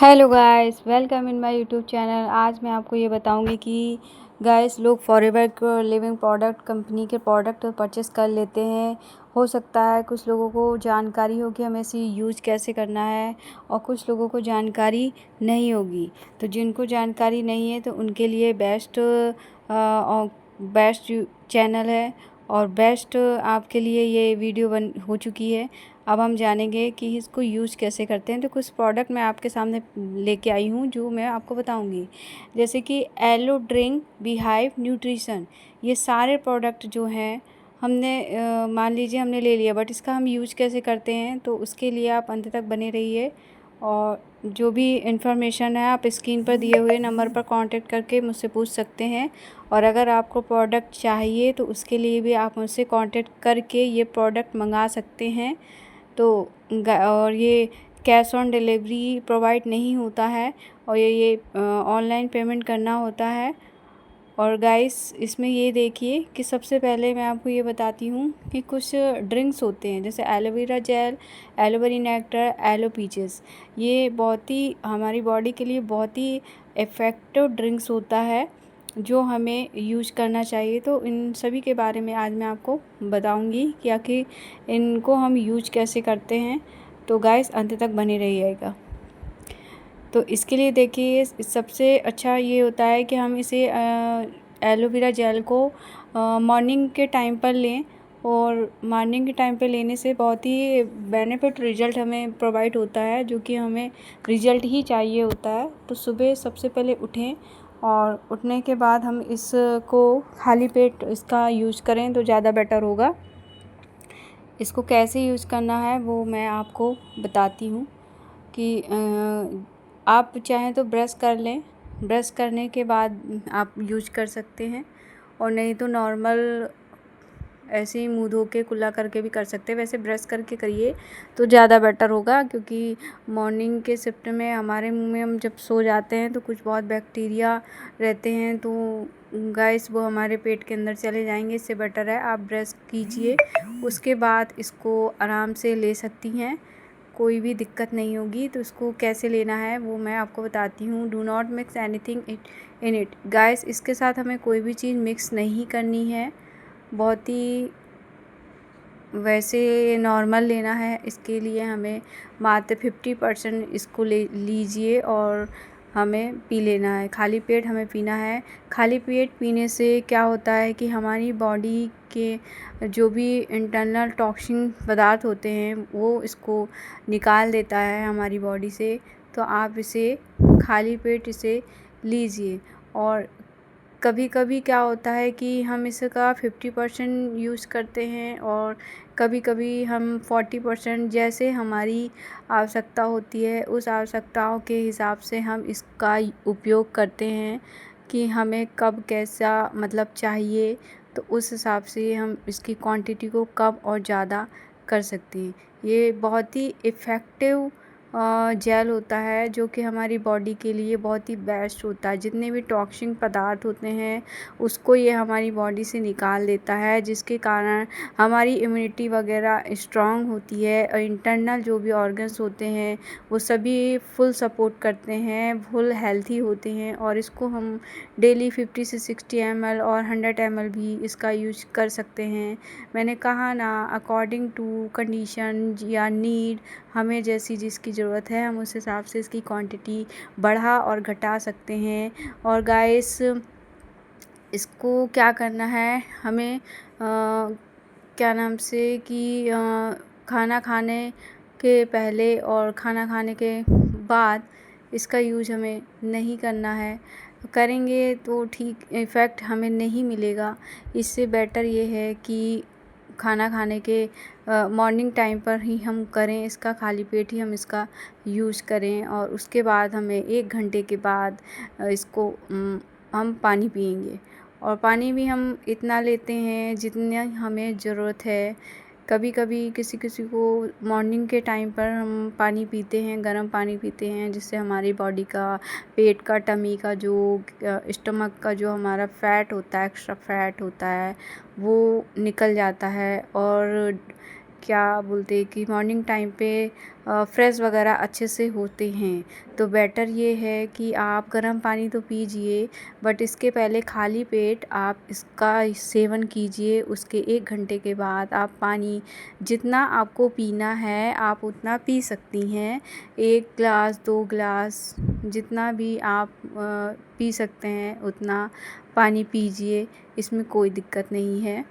Hello guys, welcome in my YouTube channel. आज मैं आपको ये बताऊंगी कि गाइस लोग फॉरएवर लिविंग प्रोडक्ट कंपनी के प्रोडक्ट परचेस कर लेते हैं। हो सकता है कुछ लोगों को जानकारी हो कि हमें इसे यूज कैसे करना है और कुछ लोगों को जानकारी नहीं होगी। तो जिनको जानकारी नहीं है तो उनके लिए बेस्ट चैनल है और बेस्ट आपके लिए ये वीडियो बन हो चुकी है। अब हम जानेंगे कि इसको यूज़ कैसे करते हैं। तो कुछ प्रोडक्ट मैं आपके सामने लेके आई हूँ जो मैं आपको बताऊँगी, जैसे कि एलो ड्रिंक बीहाइव न्यूट्रिशन। ये सारे प्रोडक्ट जो हैं हमने मान लीजिए हमने ले लिया, बट इसका हम यूज कैसे करते हैं तो उसके लिए आप अंत तक बने रहिए। और जो भी इंफॉर्मेशन है आप स्क्रीन पर दिए हुए नंबर पर कांटेक्ट करके मुझसे पूछ सकते हैं। और अगर आपको प्रोडक्ट चाहिए तो उसके लिए भी आप मुझसे कांटेक्ट करके ये प्रोडक्ट मंगा सकते हैं। तो और ये कैश ऑन डिलीवरी प्रोवाइड नहीं होता है और ये ऑनलाइन पेमेंट करना होता है। और गाइस इसमें ये देखिए कि सबसे पहले मैं आपको ये बताती हूँ कि कुछ ड्रिंक्स होते हैं, जैसे एलोवेरा जेल, एलोवेरी नेक्टर, एलो पीचेस। ये बहुत ही हमारी बॉडी के लिए बहुत ही इफ़ेक्टिव ड्रिंक्स होता है जो हमें यूज करना चाहिए। तो इन सभी के बारे में आज मैं आपको बताऊंगी कि आखिर इनको हम यूज कैसे करते हैं। तो गाइस अंत तक बने रहिएगा। तो इसके लिए देखिए सबसे अच्छा ये होता है कि हम इसे एलोवेरा जेल को मॉर्निंग के टाइम पर लें। और मॉर्निंग के टाइम पे लेने से बहुत ही बेनिफिट रिज़ल्ट हमें प्रोवाइड होता है, जो कि हमें रिज़ल्ट ही चाहिए होता है। तो सुबह सबसे पहले उठें और उठने के बाद हम इसको खाली पेट इसका यूज़ करें तो ज़्यादा बेटर होगा। इसको कैसे यूज़ करना है वो मैं आपको बताती हूँ कि आप चाहें तो ब्रश कर लें। ब्रश करने के बाद आप यूज कर सकते हैं, और नहीं तो नॉर्मल ऐसे ही मुँह धो के कुल्ला करके भी कर सकते हैं। वैसे ब्रश करके करिए तो ज़्यादा बेटर होगा, क्योंकि मॉर्निंग के शिफ्ट में हमारे मुंह में हम जब सो जाते हैं तो कुछ बहुत बैक्टीरिया रहते हैं, तो गाइस वो हमारे पेट के अंदर चले जाएंगे। इससे बेटर है आप ब्रश कीजिए, उसके बाद इसको आराम से ले सकती हैं, कोई भी दिक्कत नहीं होगी। तो इसको कैसे लेना है वो मैं आपको बताती हूँ। Do not mix anything in it guys, इसके साथ हमें कोई भी चीज़ मिक्स नहीं करनी है, बहुत ही वैसे नॉर्मल लेना है। इसके लिए हमें मात्र 50% इसको ले लीजिए और हमें पी लेना है। खाली पेट हमें पीना है। खाली पेट पीने से क्या होता है कि हमारी बॉडी के जो भी इंटरनल टॉक्सिन पदार्थ होते हैं वो इसको निकाल देता है हमारी बॉडी से। तो आप इसे खाली पेट इसे लीजिए। और कभी कभी क्या होता है कि हम इसका 50% यूज़ करते हैं और कभी कभी हम 40%, जैसे हमारी आवश्यकता होती है उस आवश्यकताओं के हिसाब से हम इसका उपयोग करते हैं कि हमें कब कैसा मतलब चाहिए, तो उस हिसाब से हम इसकी क्वांटिटी को कब और ज़्यादा कर सकते हैं। ये बहुत ही इफ़ेक्टिव जेल होता है जो कि हमारी बॉडी के लिए बहुत ही बेस्ट होता है। जितने भी टॉक्सिक पदार्थ होते हैं उसको ये हमारी बॉडी से निकाल देता है, जिसके कारण हमारी इम्यूनिटी वगैरह स्ट्रांग होती है और इंटरनल जो भी ऑर्गन्स होते हैं वो सभी फुल सपोर्ट करते हैं, फुल हेल्थी होते हैं। और इसको हम डेली 50 से 60 ml और 100 ml भी इसका यूज कर सकते हैं। मैंने कहा ना, अकॉर्डिंग टू कंडीशन या नीड, हमें जैसी जिसकी ज़रूरत है हम उस हिसाब से इसकी क्वांटिटी बढ़ा और घटा सकते हैं। और गाइस इसको क्या करना है हमें क्या नाम से कि खाना खाने के पहले और खाना खाने के बाद इसका यूज हमें नहीं करना है। करेंगे तो ठीक इफ़ेक्ट हमें नहीं मिलेगा। इससे बेटर ये है कि खाना खाने के मॉर्निंग टाइम पर ही हम करें, इसका खाली पेट ही हम इसका यूज़ करें। और उसके बाद हमें 1 घंटे के बाद इसको हम पानी पिएंगे। और पानी भी हम इतना लेते हैं जितना हमें ज़रूरत है। कभी कभी किसी किसी को मॉर्निंग के टाइम पर हम पानी पीते हैं, गर्म पानी पीते हैं, जिससे हमारी बॉडी का, पेट का, टमी का जो स्टमक का जो हमारा फ़ैट होता है, एक्स्ट्रा फ़ैट होता है, वो निकल जाता है। और क्या बोलते हैं कि मॉर्निंग टाइम पे फ्रेश वगैरह अच्छे से होते हैं। तो बेटर ये है कि आप गर्म पानी तो पीजिए, बट इसके पहले खाली पेट आप इसका सेवन कीजिए। उसके 1 घंटे के बाद आप पानी जितना आपको पीना है आप उतना पी सकती हैं। 1 ग्लास 2 ग्लास जितना भी आप पी सकते हैं उतना पानी पीजिए, इसमें कोई दिक्कत नहीं है।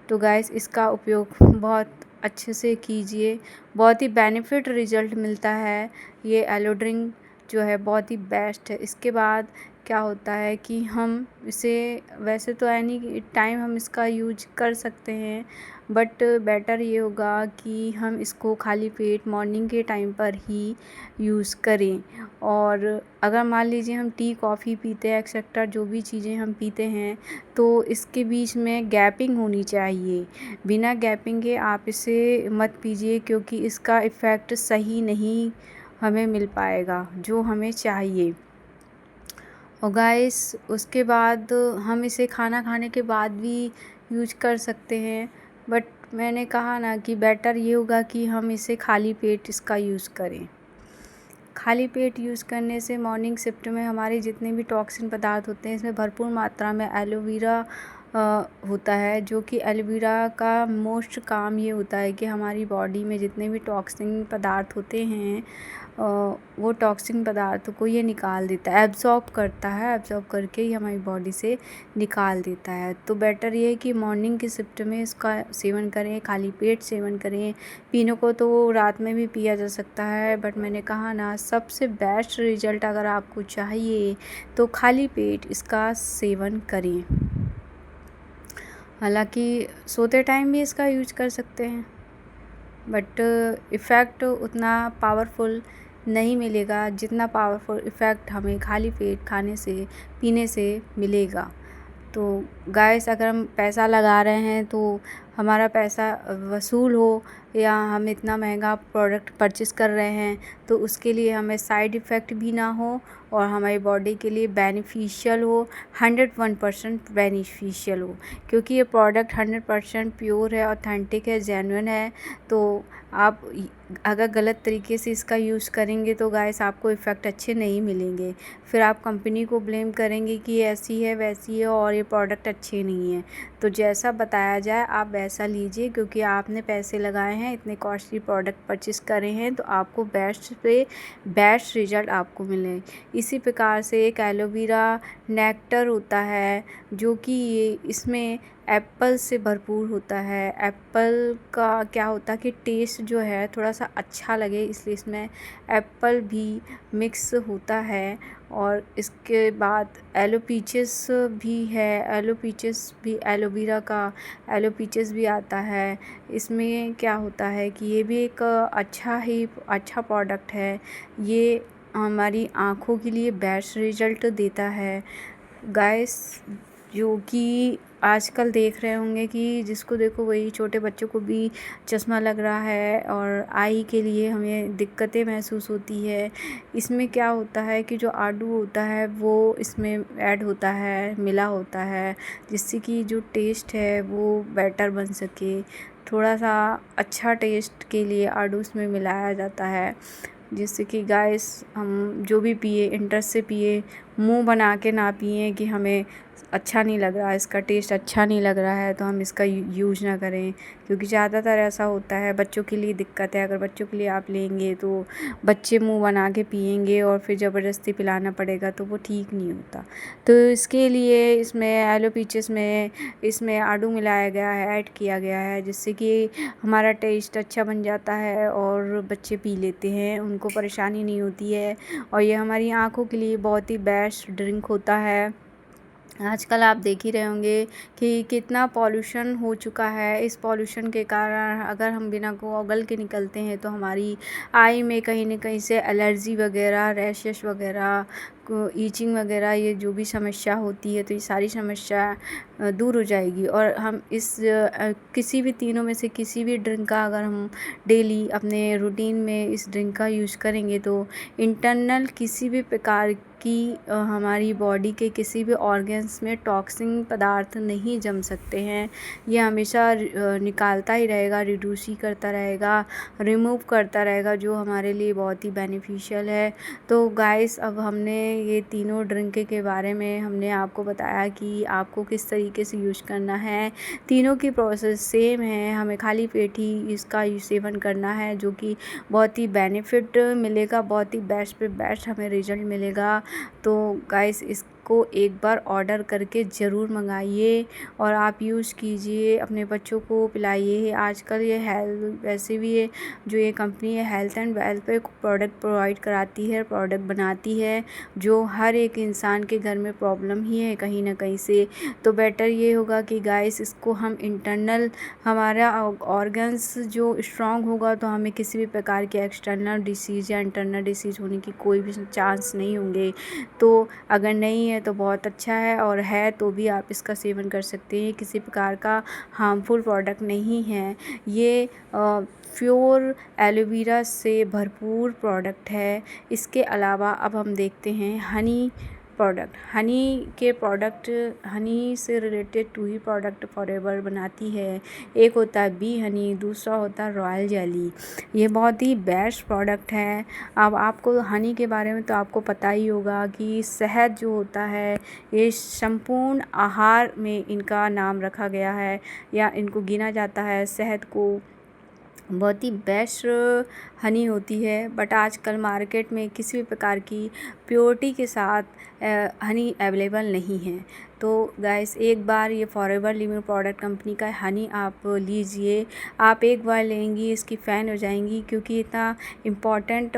तो गाइस इसका उपयोग बहुत अच्छे से कीजिए, बहुत ही बेनिफिट रिज़ल्ट मिलता है। ये एलो ड्रिंक जो है बहुत ही बेस्ट है। इसके बाद क्या होता है कि हम इसे वैसे तो एनी टाइम हम इसका यूज कर सकते हैं, बट बेटर ये होगा कि हम इसको खाली पेट मॉर्निंग के टाइम पर ही यूज़ करें। और अगर मान लीजिए हम टी कॉफ़ी पीते हैं एक्सेट्रा जो भी चीज़ें हम पीते हैं, तो इसके बीच में गैपिंग होनी चाहिए। बिना गैपिंग के आप इसे मत पीजिए, क्योंकि इसका इफ़ेक्ट सही नहीं हमें मिल पाएगा जो हमें चाहिए। और गाइस उसके बाद हम इसे खाना खाने के बाद भी यूज कर सकते हैं, बट मैंने कहा ना कि बेटर ये होगा कि हम इसे खाली पेट इसका यूज़ करें। खाली पेट यूज़ करने से मॉर्निंग शिफ्ट में हमारे जितने भी टॉक्सिन पदार्थ होते हैं इसमें भरपूर मात्रा में एलोवेरा होता है, जो कि एलोवेरा का मोस्ट काम ये होता है कि हमारी बॉडी में जितने भी टॉक्सिन पदार्थ होते हैं वो टॉक्सिन पदार्थों को ये निकाल देता है, एब्जॉर्ब करता है, एब्जॉर्ब करके ही हमारी बॉडी से निकाल देता है। तो बेटर ये है कि मॉर्निंग की शिफ्ट में इसका सेवन करें, खाली पेट सेवन करें। पीने को तो रात में भी पिया जा सकता है, बट मैंने कहा ना सबसे बेस्ट रिज़ल्ट अगर आपको चाहिए तो खाली पेट इसका सेवन करें। हालांकि सोते टाइम भी इसका यूज कर सकते हैं, बट इफ़ेक्ट उतना पावरफुल नहीं मिलेगा जितना पावरफुल इफ़ेक्ट हमें खाली पेट खाने से पीने से मिलेगा। तो गाइस अगर हम पैसा लगा रहे हैं तो हमारा पैसा वसूल हो, या हम इतना महंगा प्रोडक्ट परचेज़ कर रहे हैं तो उसके लिए हमें साइड इफ़ेक्ट भी ना हो और हमारी बॉडी के लिए बेनिफिशियल हो, 101% बेनिफिशियल हो। क्योंकि ये प्रोडक्ट 100% प्योर है, ऑथेंटिक है, जेन्युइन है। तो आप अगर गलत तरीके से इसका यूज़ करेंगे तो गाइस आपको इफ़ेक्ट अच्छे नहीं मिलेंगे। फिर आप कंपनी को ब्लेम करेंगे कि ये ऐसी है वैसी है और ये प्रोडक्ट अच्छे नहीं है। तो जैसा बताया जाए आप वैसा लीजिए, क्योंकि आपने पैसे लगाए हैं, इतने कॉस्टली प्रोडक्ट परचेज़ करे हैं, तो आपको बेस्ट से बेस्ट रिज़ल्ट आपको मिले। इसी प्रकार से एक एलोवेरा नेक्टर होता है जो कि ये इसमें एप्पल से भरपूर होता है। एप्पल का क्या होता है कि टेस्ट जो है थोड़ा सा अच्छा लगे, इसलिए इसमें एप्पल भी मिक्स होता है। और इसके बाद एलो पीचेस भी है, एलो पीचेस भी एलोवेरा का एलो पीचेस भी आता है। इसमें क्या होता है कि ये भी एक अच्छा प्रोडक्ट है। ये हमारी आँखों के लिए बेस्ट रिज़ल्ट देता है गाइस। जो कि आजकल देख रहे होंगे कि जिसको देखो वही छोटे बच्चों को भी चश्मा लग रहा है और आई के लिए हमें दिक्कतें महसूस होती है। इसमें क्या होता है कि जो आड़ू होता है वो इसमें ऐड होता है, मिला होता है, जिससे कि जो टेस्ट है वो बेटर बन सके। थोड़ा सा अच्छा टेस्ट के लिए आड़ू इसमें मिलाया जाता है, जिससे कि गाइस हम जो भी पिए इंटरेस्ट से पिए, मुंह बना के ना पिए कि हमें अच्छा नहीं लग रहा है, इसका टेस्ट अच्छा नहीं लग रहा है तो हम इसका यूज़ ना करें। क्योंकि ज़्यादातर ऐसा होता है, बच्चों के लिए दिक्कत है। अगर बच्चों के लिए आप लेंगे तो बच्चे मुंह बना के पिएंगे और फिर ज़बरदस्ती पिलाना पड़ेगा तो वो ठीक नहीं होता। तो इसके लिए इसमें एलो पीचेस में इसमें आड़ू मिलाया गया है, ऐड किया गया है, जिससे कि हमारा टेस्ट अच्छा बन जाता है और बच्चे पी लेते हैं, उनको परेशानी नहीं होती है। और ये हमारी आँखों के लिए बहुत ही बेस्ट ड्रिंक होता है। आजकल आप देख ही रहे होंगे कि कितना पॉल्यूशन हो चुका है। इस पॉल्यूशन के कारण अगर हम बिना गॉगल के निकलते हैं तो हमारी आई में कहीं न कहीं से एलर्जी वगैरह, रैशेस वगैरह, ईचिंग वगैरह ये जो भी समस्या होती है तो ये सारी समस्या दूर हो जाएगी। और हम इस किसी भी तीनों में से किसी भी ड्रिंक का अगर हम डेली अपने रूटीन में इस ड्रिंक का यूज़ करेंगे तो इंटरनल किसी भी प्रकार कि हमारी बॉडी के किसी भी ऑर्गन्स में टॉक्सिन पदार्थ नहीं जम सकते हैं। ये हमेशा निकालता ही रहेगा, रिड्यूस ही करता रहेगा, रिमूव करता रहेगा, जो हमारे लिए बहुत ही बेनिफिशियल है। तो गाइस, अब हमने ये तीनों ड्रिंक के बारे में हमने आपको बताया कि आपको किस तरीके से यूज करना है। तीनों की प्रोसेस सेम है, हमें खाली पेट ही इसका सेवन करना है, जो कि बहुत ही बेनिफिट मिलेगा, बहुत ही बेस्ट पे बेस्ट हमें रिजल्ट मिलेगा। तो गाइस, इसको एक बार ऑर्डर करके ज़रूर मंगाइए और आप यूज़ कीजिए, अपने बच्चों को पिलाइए। आजकल ये हेल्थ वैसे भी ये जो ये कंपनी है हेल्थ एंड वेल्थ पे प्रोडक्ट प्रोवाइड कराती है, प्रोडक्ट बनाती है, जो हर एक इंसान के घर में प्रॉब्लम ही है कहीं ना कहीं से। तो बेटर ये होगा कि गाइस, इसको हम इंटरनल हमारा ऑर्गन्स जो स्ट्रॉन्ग होगा तो हमें किसी भी प्रकार के एक्सटर्नल डिसीज़ या इंटरनल डिसीज़ होने की कोई भी चांस नहीं होंगे। तो अगर नहीं है तो बहुत अच्छा है, और है तो भी आप इसका सेवन कर सकते हैं, किसी प्रकार का हार्मफुल प्रोडक्ट नहीं है। ये प्योर एलोवेरा से भरपूर प्रोडक्ट है। इसके अलावा अब हम देखते हैं हनी प्रोडक्ट। हनी से रिलेटेड 2 ही प्रोडक्ट फॉरएवर बनाती है। एक होता है बी हनी, दूसरा होता है रॉयल जेली। ये बहुत ही बेस्ट प्रोडक्ट है। अब आपको हनी के बारे में तो आपको पता ही होगा कि शहद जो होता है, ये संपूर्ण आहार में इनका नाम रखा गया है या इनको गिना जाता है। शहद को बहुत ही बेस्ट हनी होती है, बट आजकल मार्केट में किसी भी प्रकार की प्योरिटी के साथ हनी अवेलेबल नहीं है। तो गाइस, एक बार ये फॉरएवर लिविंग प्रोडक्ट कंपनी का हनी आप लीजिए। आप एक बार लेंगी इसकी फ़ैन हो जाएंगी, क्योंकि इतना इम्पॉर्टेंट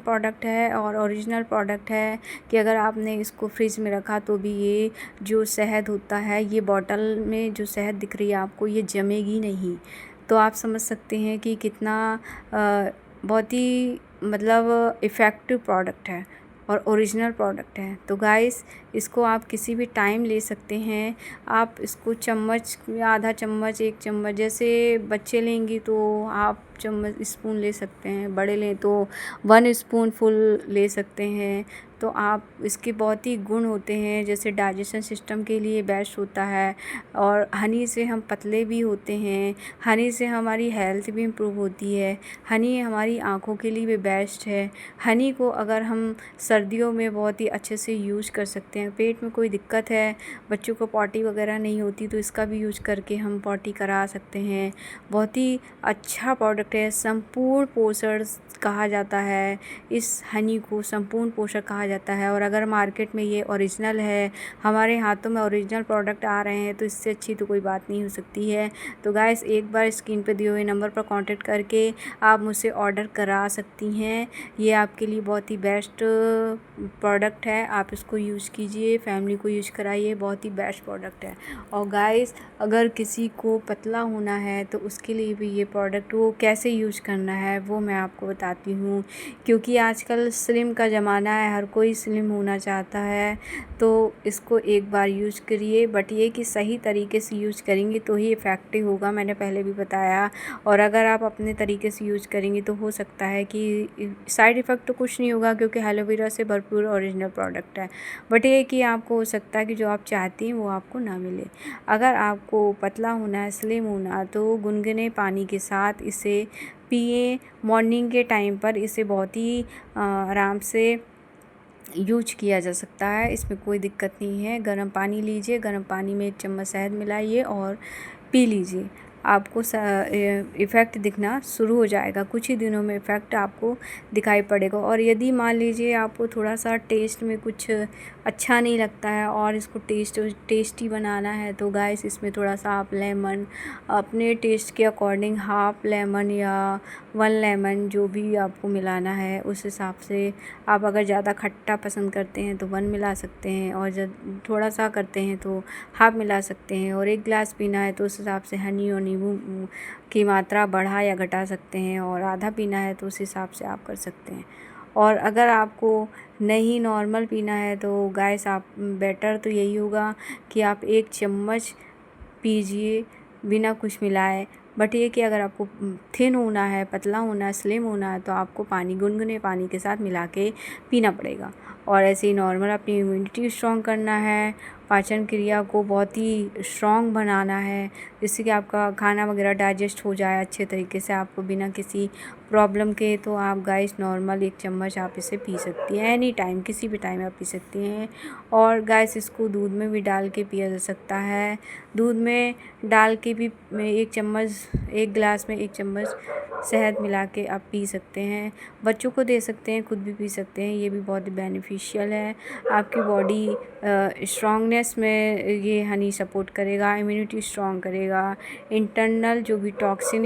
प्रोडक्ट है और ओरिजिनल प्रोडक्ट है कि अगर आपने इसको फ्रिज में रखा तो भी ये जो शहद होता है, ये बॉटल में जो शहद दिख रही है आपको, ये जमेगी नहीं। तो आप समझ सकते हैं कि कितना बहुत ही मतलब इफ़ेक्टिव प्रोडक्ट है और ओरिजिनल प्रोडक्ट है। तो गाइस, इसको आप किसी भी टाइम ले सकते हैं। आप इसको चम्मच या आधा चम्मच, 1 चम्मच, जैसे बच्चे लेंगी तो आप चम्मच स्पून ले सकते हैं, बड़े लें तो 1 स्पून फुल ले सकते हैं। तो आप इसके बहुत ही गुण होते हैं, जैसे डाइजेशन सिस्टम के लिए बेस्ट होता है, और हनी से हम पतले भी होते हैं, हनी से हमारी हेल्थ भी इम्प्रूव होती है, हनी हमारी आँखों के लिए भी बेस्ट है। हनी को अगर हम सर्दियों में बहुत ही अच्छे से यूज़ कर सकते हैं, पेट में कोई दिक्कत है, बच्चों को पॉटी वगैरह नहीं होती, तो इसका भी यूज़ करके हम पॉटी करा सकते हैं। बहुत ही अच्छा प्रोडक्ट है, संपूर्ण पोषण कहा जाता है, इस हनी को संपूर्ण पोषक कहा जाता है। और अगर मार्केट में ये ओरिजिनल है, हमारे हाथों में ओरिजिनल प्रोडक्ट आ रहे हैं, तो इससे अच्छी तो कोई बात नहीं हो सकती है। तो गाइस, एक बार स्क्रीन पे दिए हुए नंबर पर कांटेक्ट करके आप मुझसे ऑर्डर करा सकती हैं। ये आपके लिए बहुत ही बेस्ट प्रोडक्ट है, आप इसको यूज़ कीजिए, फैमिली को यूज़ कराइए, बहुत ही बेस्ट प्रोडक्ट है। और गाइस, अगर किसी को पतला होना है तो उसके लिए भी ये प्रोडक्ट वो कैसे यूज़ करना है वो मैं आपको बताती हूँ, क्योंकि आजकल स्लिम का ज़माना है, हर कोई स्लिम होना चाहता है। तो इसको एक बार यूज़ करिए, बट ये कि सही तरीके से यूज़ करेंगे तो ही इफ़ेक्टिव होगा, मैंने पहले भी बताया। और अगर आप अपने तरीके से यूज़ करेंगे तो हो सकता है कि साइड इफ़ेक्ट तो कुछ नहीं होगा, क्योंकि एलोवेरा से भरपूर ओरिजिनल प्रोडक्ट है। बट ये कि आपको हो सकता है कि जो आप चाहती हैं वो आपको ना मिले। अगर आपको पतला होना है, स्लिम होना, तो गुनगुने पानी के साथ इसे पिए। मॉर्निंग के टाइम पर इसे बहुत ही आराम से यूज किया जा सकता है, इसमें कोई दिक्कत नहीं है। गर्म पानी लीजिए, गर्म पानी में 1 चम्मच शहद मिलाइए और पी लीजिए। आपको इफ़ेक्ट दिखना शुरू हो जाएगा, कुछ ही दिनों में इफ़ेक्ट आपको दिखाई पड़ेगा। और यदि मान लीजिए आपको थोड़ा सा टेस्ट में कुछ अच्छा नहीं लगता है और इसको टेस्टी बनाना है, तो गाइस, इसमें थोड़ा सा आप लेमन अपने टेस्ट के अकॉर्डिंग हाफ लेमन या 1 लेमन जो भी आपको मिलाना है उस हिसाब से, आप अगर ज़्यादा खट्टा पसंद करते हैं तो 1 मिला सकते हैं, और जब थोड़ा सा करते हैं तो हाफ मिला सकते हैं। और 1 गिलास पीना है तो उस हिसाब से हनी और नींबू की मात्रा बढ़ा या घटा सकते हैं, और आधा पीना है तो उस हिसाब से आप कर सकते हैं। और अगर आपको नहीं नॉर्मल पीना है तो गाइस, आप बेटर तो यही होगा कि आप 1 चम्मच पीजिए बिना कुछ मिलाए। बट ये कि अगर आपको थिन होना है, पतला होना है, स्लिम होना है, तो आपको पानी गुनगुने पानी के साथ मिला के पीना पड़ेगा। और ऐसे ही नॉर्मल अपनी इम्यूनिटी स्ट्रॉन्ग करना है, पाचन क्रिया को बहुत ही स्ट्रॉन्ग बनाना है, जिससे कि आपका खाना वगैरह डाइजेस्ट हो जाए अच्छे तरीके से आपको बिना किसी प्रॉब्लम के। तो आप गाइस नॉर्मल 1 चम्मच आप इसे पी सकती हैं एनी टाइम, किसी भी टाइम आप पी सकती हैं। और गाइस इसको दूध में भी डाल के पिया जा सकता है। दूध में डाल के भी 1 चम्मच, 1 गिलास में 1 चम्मच शहद मिला के आप पी सकते हैं। बच्चों को दे सकते हैं, खुद भी पी सकते हैं। ये भी बहुत बेनिफिशियल है। आपकी बॉडी स्ट्रॉन्गनेस में ये हनी सपोर्ट करेगा, इम्यूनिटी स्ट्रॉन्ग करेगा, इंटरनल जो भी टॉक्सिन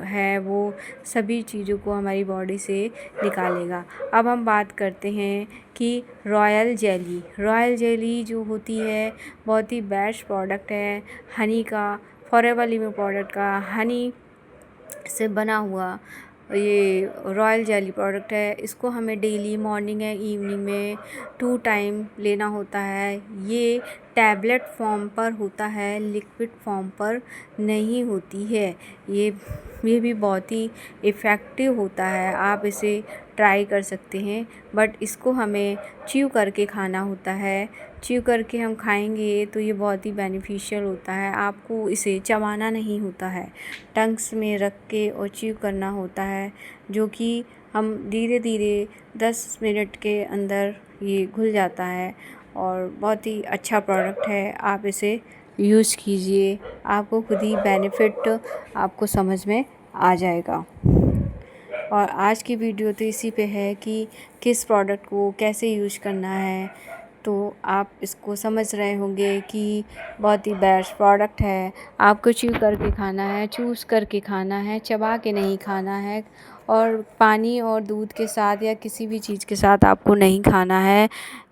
है वो सभी चीज़ों को हमारी बॉडी से निकालेगा। अब हम बात करते हैं कि रॉयल जेली जो होती है बहुत ही बेस्ट प्रोडक्ट है हनी का, फॉरेवर लिविंग प्रोडक्ट का हनी से बना हुआ ये रॉयल जेली प्रोडक्ट है। इसको हमें डेली मॉर्निंग या इवनिंग में 2 टाइम लेना होता है। ये टैबलेट फॉर्म पर होता है, लिक्विड फॉर्म पर नहीं होती है। ये भी बहुत ही इफ़ेक्टिव होता है, आप इसे ट्राई कर सकते हैं। बट इसको हमें च्यू करके खाना होता है। च्यू करके हम खाएंगे तो ये बहुत ही बेनिफिशियल होता है। आपको इसे चबाना नहीं होता है, टंग्स में रख के और च्यू करना होता है, जो कि हम धीरे धीरे 10 मिनट के अंदर ये घुल जाता है। और बहुत ही अच्छा प्रोडक्ट है, आप इसे यूज़ कीजिए, आपको खुद ही बेनिफिट आपको समझ में आ जाएगा। और आज की वीडियो तो इसी पे है कि किस प्रोडक्ट को कैसे यूज़ करना है। तो आप इसको समझ रहे होंगे कि बहुत ही बेस्ट प्रोडक्ट है। आपको च्यू करके खाना है, चूज़ करके खाना है, चबा के नहीं खाना है। और पानी और दूध के साथ या किसी भी चीज़ के साथ आपको नहीं खाना है,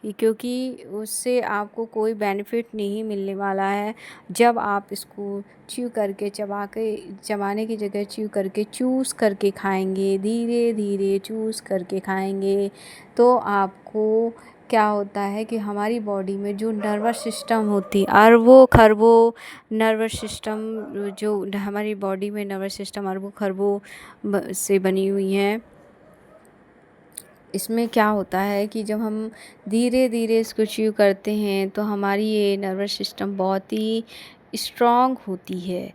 क्योंकि उससे आपको कोई बेनिफिट नहीं मिलने वाला है। जब आप इसको च्यू करके चबाने की जगह च्यू करके चूज़ करके खाएंगे, धीरे धीरे चूज़ करके खाएंगे, तो आपको क्या होता है कि हमारी बॉडी में जो नर्वस सिस्टम होती अरबों खरबों नर्वस सिस्टम, जो हमारी बॉडी में नर्वस सिस्टम अरबों खरबों से बनी हुई हैं। इसमें क्या होता है कि जब हम धीरे धीरे इसको च्यू करते हैं तो हमारी ये नर्वस सिस्टम बहुत ही स्ट्रॉन्ग होती है।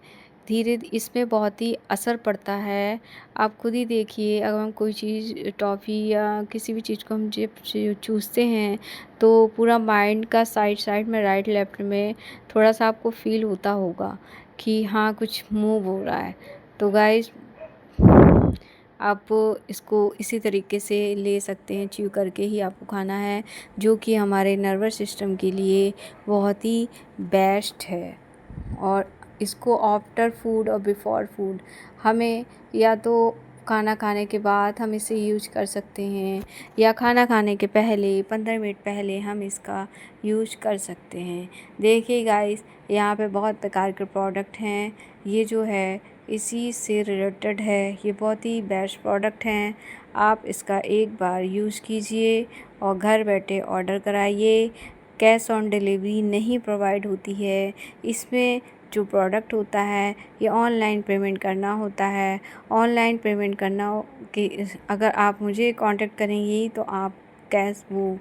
धीरे इसमें बहुत ही असर पड़ता है। आप खुद ही देखिए, अगर हम कोई चीज़ टॉफ़ी या किसी भी चीज़ को हम जब चूसते हैं तो पूरा माइंड का साइड साइड में, राइट लेफ्ट में थोड़ा सा आपको फील होता होगा कि हाँ कुछ मूव हो रहा है। तो गाइस आप इसको इसी तरीके से ले सकते हैं, च्यू करके ही आपको खाना है, जो कि हमारे नर्वस सिस्टम के लिए बहुत ही बेस्ट है। और इसको आफ्टर फूड और बिफोर फूड हमें या तो खाना खाने के बाद हम इसे यूज कर सकते हैं, या खाना खाने के पहले 15 मिनट पहले हम इसका यूज कर सकते हैं। देखिए गाइस, यहाँ पे बहुत प्रकार के प्रोडक्ट हैं। ये जो है इसी से रिलेटेड है, ये बहुत ही बेस्ट प्रोडक्ट हैं। आप इसका एक बार यूज़ कीजिए और घर बैठे ऑर्डर कराइए। कैश ऑन डिलीवरी नहीं प्रोवाइड होती है। इसमें जो प्रोडक्ट होता है ये ऑनलाइन पेमेंट करना होता है। ऑनलाइन पेमेंट करना कि अगर आप मुझे कांटेक्ट करेंगी तो आप कैश वो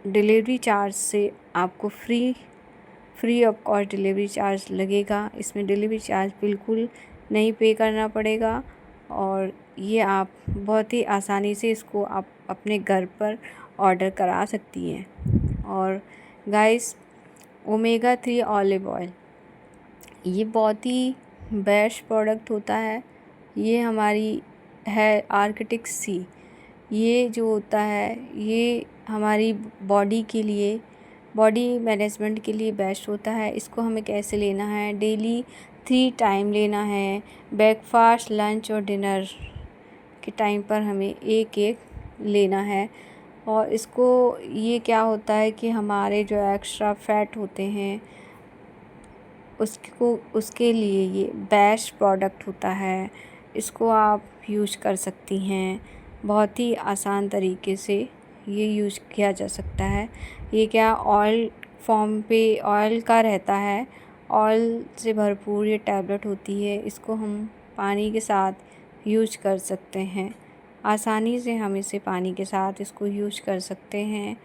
डिलीवरी चार्ज से आपको free of cost delivery charge लगेगा। इसमें डिलीवरी चार्ज बिल्कुल नहीं पे करना पड़ेगा। और ये आप बहुत ही आसानी से इसको आप अपने घर पर ऑर्डर करा सकती हैं। और गाइस, ओमेगा 3 ऑलिव ऑयल ये बहुत ही बेस्ट प्रोडक्ट होता है। ये हमारी है आर्किटिक सी, ये जो होता है ये हमारी बॉडी के लिए, बॉडी मैनेजमेंट के लिए बेस्ट होता है। इसको हमें कैसे लेना है, डेली 3 टाइम लेना है। ब्रेकफास्ट, लंच और डिनर के टाइम पर हमें एक एक लेना है। और इसको ये क्या होता है कि हमारे जो एक्स्ट्रा फैट होते हैं उसके लिए ये बेस्ट प्रोडक्ट होता है। इसको आप यूज कर सकती हैं, बहुत ही आसान तरीके से ये यूज किया जा सकता है। ये क्या ऑयल फॉर्म पे ऑयल का रहता है, ऑयल से भरपूर ये टैबलेट होती है। इसको हम पानी के साथ यूज कर सकते हैं। आसानी से हम इसे पानी के साथ इसको यूज कर सकते हैं।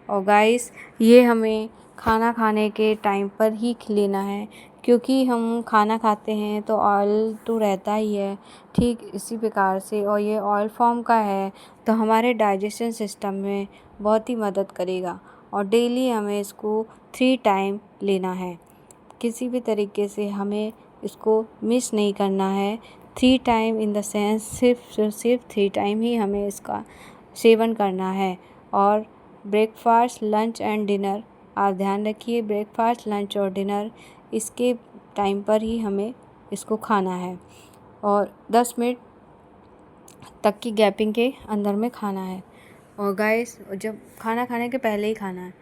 और गाइस, ये हमें खाना खाने के टाइम पर ही लेना है, क्योंकि हम खाना खाते हैं तो ऑयल तो रहता ही है, ठीक इसी प्रकार से। और ये ऑयल फॉर्म का है तो हमारे डाइजेशन सिस्टम में बहुत ही मदद करेगा। और डेली हमें इसको 3 टाइम लेना है, किसी भी तरीके से हमें इसको मिस नहीं करना है। 3 टाइम इन द सेंस सिर्फ 3 टाइम ही हमें इसका सेवन करना है। और ब्रेकफास्ट, लंच एंड डिनर आप ध्यान रखिए, ब्रेकफास्ट, लंच और डिनर इसके टाइम पर ही हमें इसको खाना है और 10 मिनट तक की गैपिंग के अंदर में खाना है। और गाइस, जब खाना खाने के पहले ही खाना है।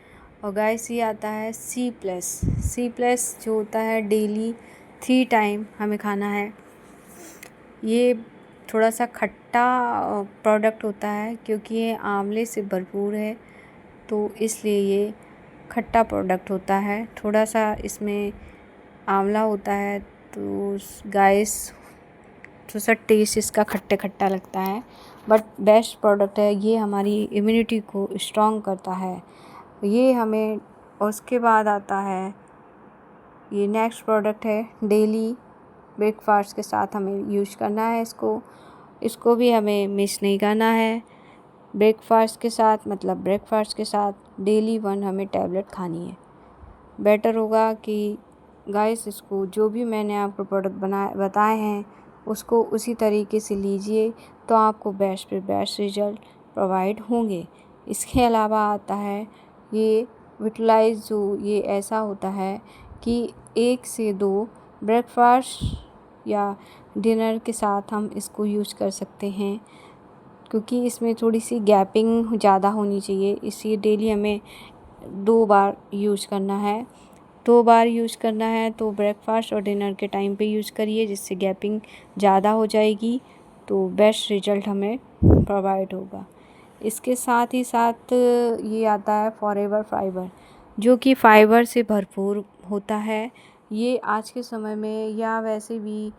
और गाइस, ये आता है C+ जो होता है डेली 3 टाइम हमें खाना है। ये थोड़ा सा खट्टा प्रोडक्ट होता है, क्योंकि ये आंवले से भरपूर है, तो इसलिए ये खट्टा प्रोडक्ट होता है। थोड़ा सा इसमें आंवला होता है, तो गाइस थोड़ा सा टेस्ट इसका खट्टे खट्टा लगता है, बट बेस्ट प्रोडक्ट है। ये हमारी इम्यूनिटी को स्ट्रॉन्ग करता है। ये हमें, उसके बाद आता है ये नेक्स्ट प्रोडक्ट है, डेली ब्रेकफास्ट के साथ हमें यूज करना है इसको भी हमें मिस नहीं करना है। ब्रेकफास्ट के साथ, मतलब ब्रेकफास्ट के साथ डेली 1 हमें टैबलेट खानी है। बेटर होगा कि गाइस, इसको जो भी मैंने आपको प्रोडक्ट बताए हैं उसको उसी तरीके से लीजिए, तो आपको बेस्ट पे बेस्ट रिजल्ट प्रोवाइड होंगे। इसके अलावा आता है ये विटलाइज, जो ये ऐसा होता है कि 1 से 2 ब्रेकफास्ट या डिनर के साथ हम इसको यूज कर सकते हैं, क्योंकि इसमें थोड़ी सी गैपिंग ज़्यादा होनी चाहिए। इसलिए डेली हमें 2 बार यूज करना है। 2 बार यूज करना है तो ब्रेकफास्ट और डिनर के टाइम पे यूज़ करिए, जिससे गैपिंग ज़्यादा हो जाएगी, तो बेस्ट रिजल्ट हमें प्रोवाइड होगा। इसके साथ ही साथ ये आता है फॉरएवर फाइबर, जो कि फाइबर से भरपूर होता है। ये आज के समय में या वैसे भी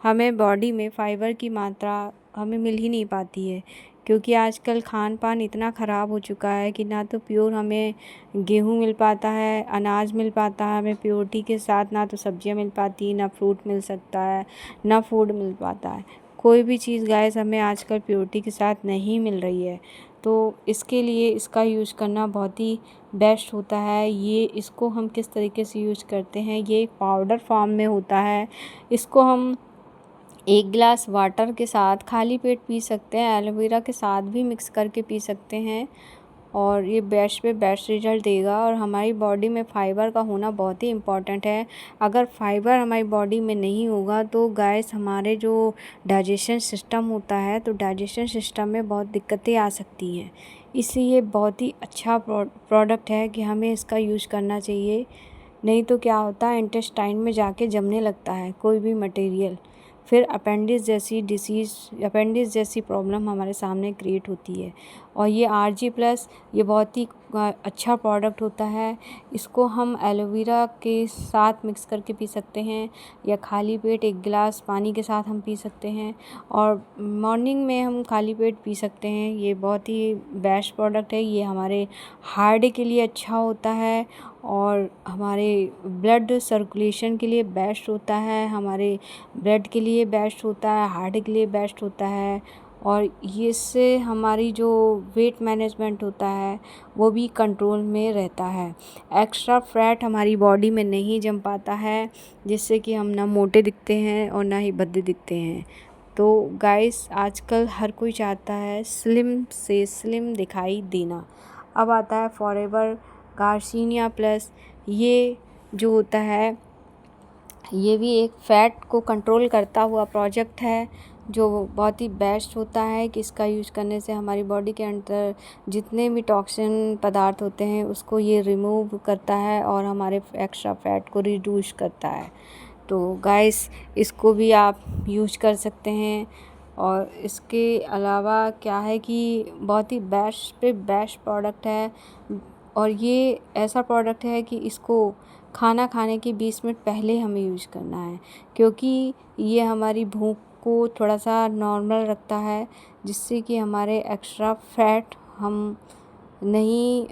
हमें बॉडी में फ़ाइबर की मात्रा हमें मिल ही नहीं पाती है, क्योंकि आजकल खान पान इतना ख़राब हो चुका है कि ना तो प्योर हमें गेहूँ मिल पाता है, अनाज मिल पाता है हमें प्योरिटी के साथ, ना तो सब्जियां मिल पाती, ना फ्रूट मिल सकता है, ना फूड मिल पाता है। कोई भी चीज़ गाइस हमें आजकल प्योरिटी के साथ नहीं मिल रही है, तो इसके लिए इसका यूज़ करना बहुत ही बेस्ट होता है। ये इसको हम किस तरीके से यूज़ करते हैं, ये एक पाउडर फॉर्म में होता है। इसको हम 1 गिलास वाटर के साथ खाली पेट पी सकते हैं, एलोवेरा के साथ भी मिक्स करके पी सकते हैं, और ये बेस्ट पे बेस्ट रिजल्ट देगा। और हमारी बॉडी में फ़ाइबर का होना बहुत ही इम्पॉर्टेंट है। अगर फ़ाइबर हमारी बॉडी में नहीं होगा तो गाइस, हमारे जो डाइजेशन सिस्टम होता है, तो डाइजेशन सिस्टम में बहुत दिक्कतें आ सकती हैं। इसलिए बहुत ही अच्छा प्रोडक्ट है कि हमें इसका यूज़ करना चाहिए। नहीं तो क्या होता है, इंटेस्टाइन में जाके जमने लगता है कोई भी मटेरियल, फिर अपेंडिक्स जैसी प्रॉब्लम हमारे सामने क्रिएट होती है। और ये RG+ ये बहुत ही अच्छा प्रोडक्ट होता है। इसको हम एलोवेरा के साथ मिक्स करके पी सकते हैं, या खाली पेट 1 गिलास पानी के साथ हम पी सकते हैं, और मॉर्निंग में हम खाली पेट पी सकते हैं। ये बहुत ही बेस्ट प्रोडक्ट है। ये हमारे हार्ट के लिए अच्छा होता है, और हमारे ब्लड सर्कुलेशन के लिए बेस्ट होता है, हमारे ब्लड के लिए बेस्ट होता है, हार्ट के लिए बेस्ट होता है। और ये इससे हमारी जो वेट मैनेजमेंट होता है वो भी कंट्रोल में रहता है। एक्स्ट्रा फैट हमारी बॉडी में नहीं जम पाता है, जिससे कि हम ना मोटे दिखते हैं और ना ही भद्दे दिखते हैं। तो गाइस, आजकल हर कोई चाहता है स्लिम से स्लिम दिखाई देना। अब आता है फॉरएवर गार्सिनिया प्लस। ये जो होता है, ये भी एक फ़ैट को कंट्रोल करता हुआ प्रोडक्ट है, जो बहुत ही बेस्ट होता है कि इसका यूज़ करने से हमारी बॉडी के अंदर जितने भी टॉक्सिन पदार्थ होते हैं उसको ये रिमूव करता है, और हमारे एक्स्ट्रा फैट को रिड्यूस करता है। तो गाइस, इसको भी आप यूज कर सकते हैं। और इसके अलावा क्या है कि बहुत ही बेस्ट पे बेस्ट प्रोडक्ट है, और ये ऐसा प्रोडक्ट है कि इसको खाना खाने के 20 मिनट पहले हमें यूज करना है, क्योंकि ये हमारी भूख को थोड़ा सा नॉर्मल रखता है, जिससे कि हमारे एक्स्ट्रा फैट हम नहीं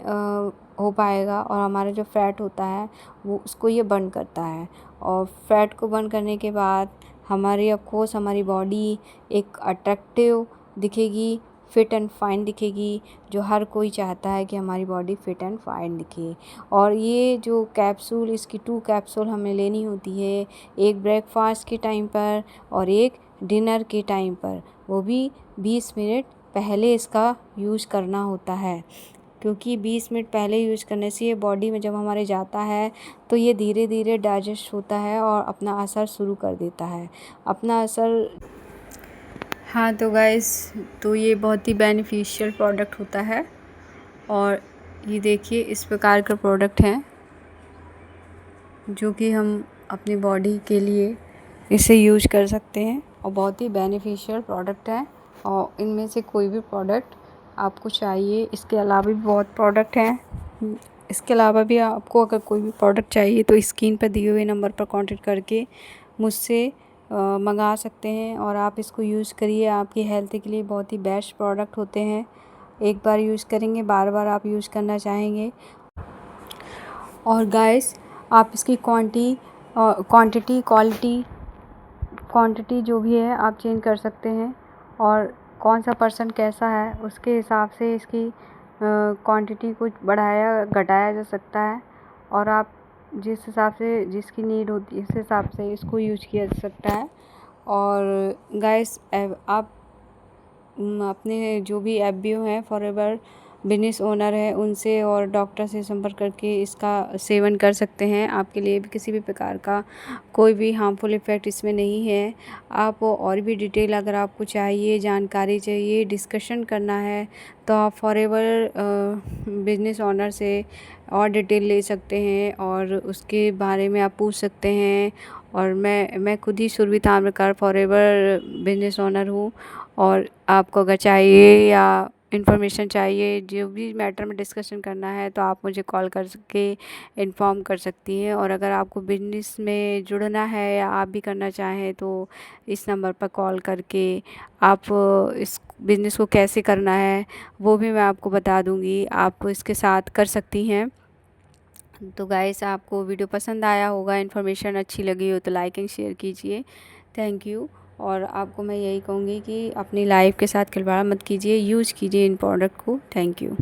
हो पाएगा, और हमारा जो फैट होता है वो उसको ये बर्न करता है। और फैट को बर्न करने के बाद हमारी ऑफकोर्स हमारी बॉडी एक अट्रैक्टिव दिखेगी, फिट एंड फाइन दिखेगी, जो हर कोई चाहता है कि हमारी बॉडी फिट एंड फाइन दिखे। और ये जो कैप्सूल, इसकी 2 कैप्सूल हमें लेनी होती है, एक ब्रेकफास्ट के टाइम पर और एक डिनर के टाइम पर, वो भी 20 मिनट पहले इसका यूज़ करना होता है, क्योंकि 20 मिनट पहले यूज़ करने से ये बॉडी में जब हमारे जाता है तो ये धीरे धीरे डाइजेस्ट होता है और अपना असर शुरू कर देता है, अपना असर। हाँ तो गाइस, तो ये बहुत ही बेनिफिशियल प्रोडक्ट होता है, और ये देखिए इस प्रकार का प्रोडक्ट हैं जो कि हम अपनी बॉडी के लिए इसे यूज कर सकते हैं, और बहुत ही बेनिफिशियल प्रोडक्ट हैं। और इनमें से कोई भी प्रोडक्ट आपको चाहिए, इसके अलावा भी बहुत प्रोडक्ट हैं, इसके अलावा भी आपको अगर कोई भी प्रोडक्ट चाहिए तो स्क्रीन पर दिए हुए नंबर पर कांटेक्ट करके मुझसे मंगा सकते हैं, और आप इसको यूज़ करिए। आपकी हेल्थ के लिए बहुत ही बेस्ट प्रोडक्ट होते हैं, एक बार यूज़ करेंगे बार बार आप यूज़ करना चाहेंगे। और गाइस, आप इसकी क्वांटिटी जो भी है आप चेंज कर सकते हैं, और कौन सा पर्सन कैसा है उसके हिसाब से इसकी क्वांटिटी कुछ बढ़ाया घटाया जा सकता है, और आप जिस हिसाब से जिसकी नीड होती है इस हिसाब से इसको यूज किया जा सकता है। और गाइस, आप अपने जो भी एफबीओ हैं, फॉरएवर बिजनेस ओनर है, उनसे और डॉक्टर से संपर्क करके इसका सेवन कर सकते हैं। आपके लिए भी किसी भी प्रकार का कोई भी हार्मफुल इफ़ेक्ट इसमें नहीं है। आप और भी डिटेल अगर आपको चाहिए, जानकारी चाहिए, डिस्कशन करना है, तो आप फॉरएवर बिजनेस ओनर से और डिटेल ले सकते हैं, और उसके बारे में आप पूछ सकते हैं। और मैं खुद ही Surabhi Tamrakar Forever business owner हूँ, और आपको अगर चाहिए या इन्फॉर्मेशन चाहिए, जो भी मैटर में डिस्कशन करना है, तो आप मुझे कॉल करके इन्फॉर्म कर सकती हैं। और अगर आपको बिजनेस में जुड़ना है या आप भी करना चाहें तो इस नंबर पर कॉल करके आप इस बिज़नेस को कैसे करना है वो भी मैं आपको बता दूँगी, आप इसके साथ कर सकती हैं। तो गाइस, आपको वीडियो पसंद आया होगा, इन्फॉर्मेशन अच्छी लगी हो तो लाइक एंड शेयर कीजिए। Thank you. और आपको मैं यही कहूँगी कि अपनी लाइफ के साथ खिलवाड़ मत कीजिए, यूज़ कीजिए इन प्रोडक्ट को। Thank you.